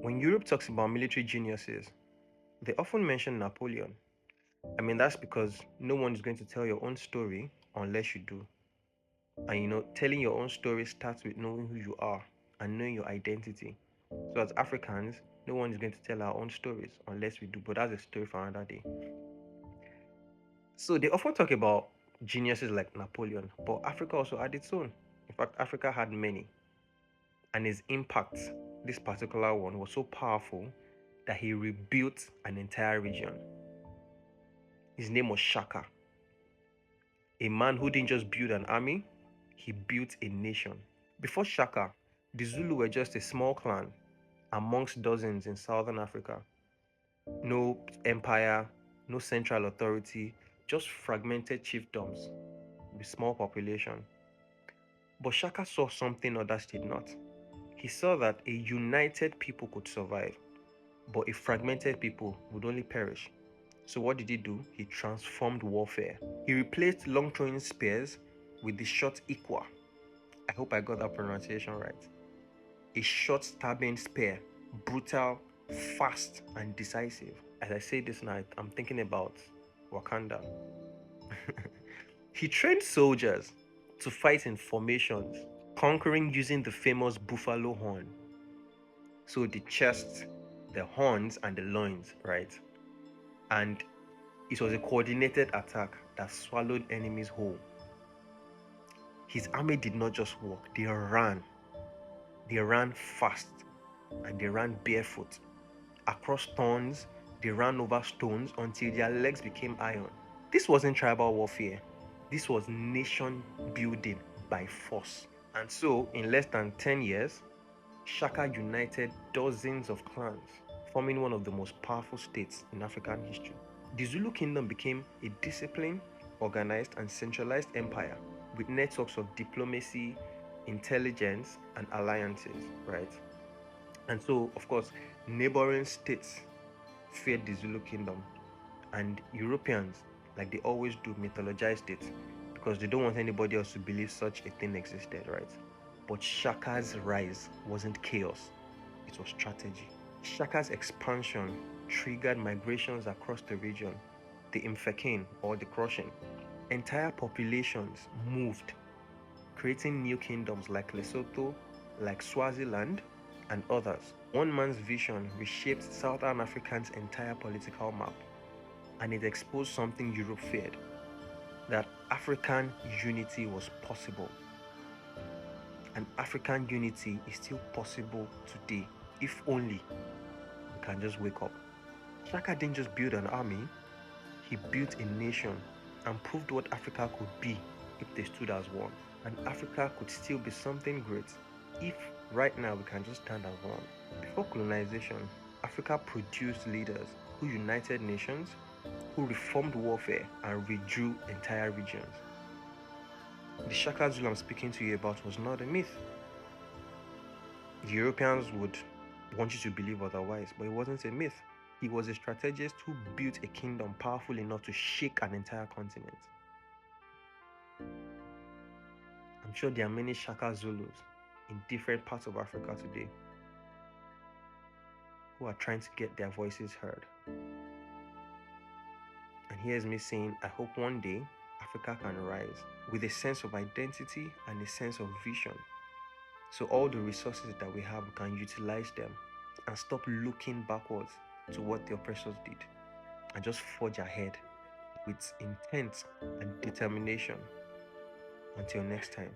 When Europe talks about military geniuses, they often mention Napoleon. That's because no one is going to tell your own story unless you do. And telling your own story starts with knowing who you are and knowing your identity. So, as Africans, no one is going to tell our own stories unless we do, but that's a story for another day. So, they often talk about geniuses like Napoleon, but Africa also had its own. In fact, Africa had many. And his impact, this particular one, was so powerful that he rebuilt an entire region. His name was Shaka, a man who didn't just build an army, he built a nation. Before Shaka, the Zulu were just a small clan amongst dozens in southern Africa. No empire, no central authority, just fragmented chiefdoms with small population. But Shaka saw something others did not. He saw that a united people could survive, but a fragmented people would only perish. So what did he do? He transformed warfare. He replaced long throwing spears with the short ikwa. I hope I got that pronunciation right. A short stabbing spear, brutal, fast, and decisive. As I say this night, I'm thinking about Wakanda. He trained soldiers to fight in formations, conquering using the famous buffalo horn. So the chest, the horns, and the loins, right? And it was a coordinated attack that swallowed enemies whole. His army did not just walk, they ran. They ran fast and they ran barefoot. Across thorns, they ran over stones until their legs became iron. This wasn't tribal warfare. This was nation building by force. And so, in less than 10 years, Shaka united dozens of clans, forming one of the most powerful states in African history. The Zulu kingdom became a disciplined, organized, and centralized empire with networks of diplomacy, intelligence, and alliances, right? And so, of course, neighboring states feared the Zulu kingdom, and Europeans, like they always do, mythologized it because they don't want anybody else to believe such a thing existed, right? But Shaka's rise wasn't chaos, it was strategy. Shaka's expansion triggered migrations across the region, the Mfeking or the crushing. Entire populations moved, creating new kingdoms like Lesotho, like Swaziland, and others. One man's vision reshaped Southern Africa's entire political map, and it exposed something Europe feared, that African unity was possible. And African unity is still possible today, if only we can just wake up. Shaka didn't just build an army, he built a nation and proved what Africa could be if they stood as one. And Africa could still be something great if right now we can just stand as one. Before colonization, Africa produced leaders who united nations, who reformed warfare and redrew entire regions. The Shaka Zulu I'm speaking to you about was not a myth. The Europeans would want you to believe otherwise, but it wasn't a myth. He was a strategist who built a kingdom powerful enough to shake an entire continent. I'm sure there are many Shaka Zulus in different parts of Africa today who are trying to get their voices heard. And here's me saying, I hope one day Africa can rise with a sense of identity and a sense of vision. So all the resources that we have, we can utilize them and stop looking backwards to what the oppressors did and just forge ahead with intent and determination. Until next time.